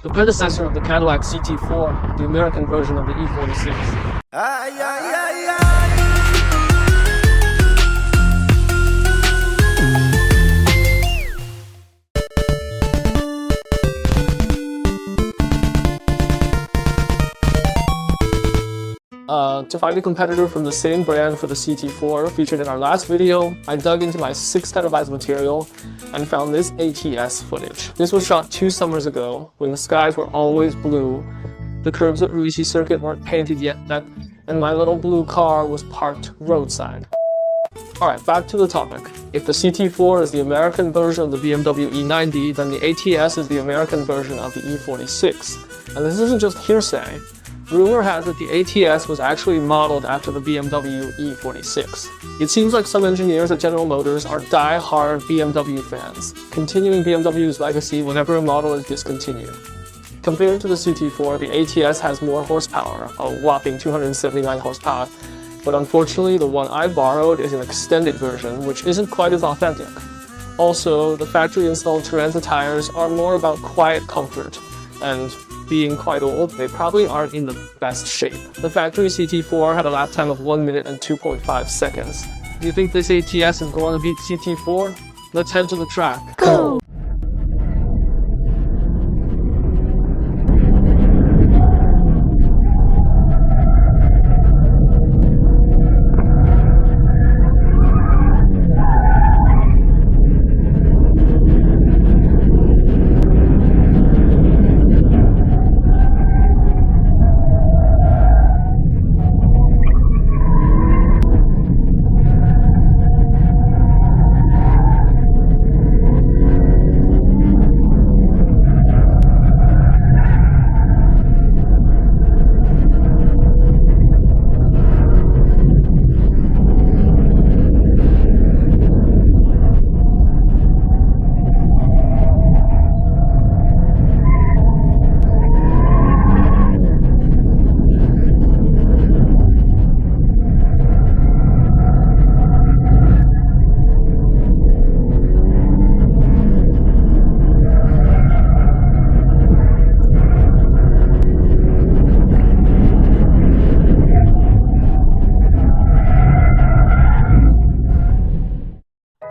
the predecessor of the Cadillac CT4, the American version of the E46. To find a competitor from the same brand for the CT4 featured in our last video, I dug into my 6 TB material and found this ATS footage. This was shot 2 summers ago when the skies were always blue, the curbs at Ruisi Circuit weren't painted yet, and my little blue car was parked roadside. Alright, back to the topic. If the CT4 is the American version of the BMW E90, then the ATS is the American version of the E46. And this isn't just hearsay. Rumor has it the ATS was actually modeled after the BMW E46. It seems like some engineers at General Motors are die-hard BMW fans, continuing BMW's legacy whenever a model is discontinued. Compared to the CT4, the ATS has more horsepower, a whopping 279 horsepower, but unfortunately the one I borrowed is an extended version, which isn't quite as authentic. Also, the factory-installed Turanza tires are more about quiet comfort, and being quite old, they probably aren't in the best shape. The factory CT4 had a lap time of 1 minute and 2.5 seconds. Do you think this ATS is going to beat CT4? Let's head to the track. Go!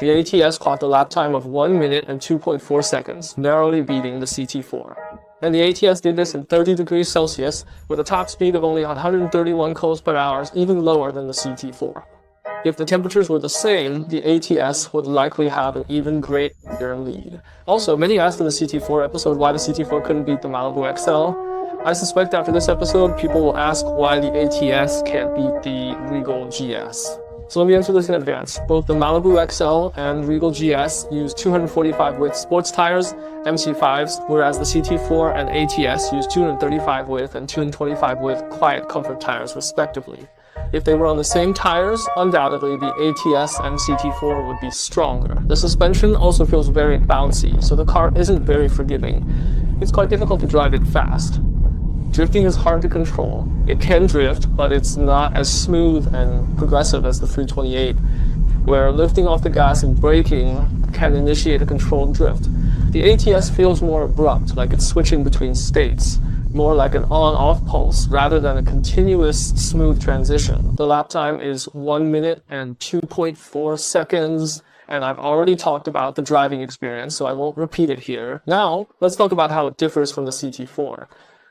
The ATS clocked a lap time of 1 minute and 2.4 seconds, narrowly beating the CT4. And the ATS did this in 30 degrees Celsius with a top speed of only 131 km per hour, even lower than the CT4. If the temperatures were the same, the ATS would likely have an even greater lead. Also, many asked in the CT4 episode why the CT4 couldn't beat the Malibu XL. I suspect after this episode, people will ask why the ATS can't beat the Regal GS. So let me answer this in advance. Both the Malibu XL and Regal GS use 245 width sports tires, MC5s, whereas the CT4 and ATS use 235 width and 225 width quiet comfort tires respectively. If they were on the same tires, undoubtedly the ATS and CT4 would be stronger. The suspension also feels very bouncy, so the car isn't very forgiving. It's quite difficult to drive it fast. Drifting is hard to control. It can drift, but it's not as smooth and progressive as the 328, where lifting off the gas and braking can initiate a controlled drift. The ATS feels more abrupt, like it's switching between states, more like an on-off pulse rather than a continuous smooth transition. The lap time is 1 minute and 2.4 seconds, and I've already talked about the driving experience, so I won't repeat it here. Now, let's talk about how it differs from the CT4.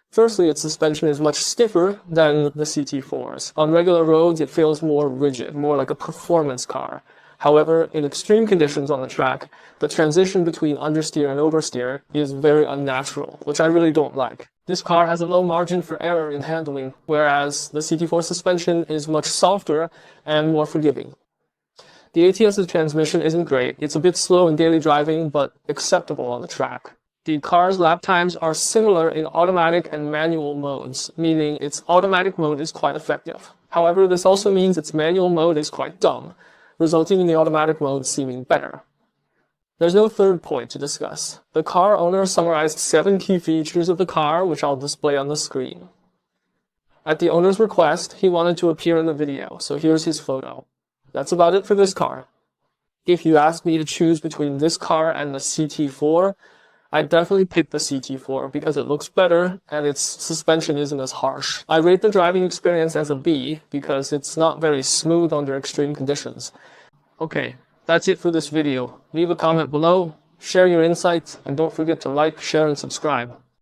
Firstly, its suspension is much stiffer than the CT4's. On regular roads, it feels more rigid, more like a performance car. However, in extreme conditions on the track, the transition between understeer and oversteer is very unnatural, which I really don't like. This car has a low margin for error in handling, whereas the CT4 suspension is much softer and more forgiving. The ATS's transmission isn't great. It's a bit slow in daily driving, but acceptable on the track. The car's lap times are similar in automatic and manual modes, meaning its automatic mode is quite effective. However, this also means its manual mode is quite dumb, resulting in the automatic mode seeming better. There's no third point to discuss. The car owner summarized 7 key features of the car, which I'll display on the screen. At the owner's request, he wanted to appear in the video, so here's his photo. That's about it for this car. If you ask me to choose between this car and the CT4, I'd definitely pick the CT4 because it looks better and its suspension isn't as harsh. I rate the driving experience as a B because it's not very smooth under extreme conditions. Okay, that's it for this video. Leave a comment below, share your insights, and don't forget to like, share, and subscribe.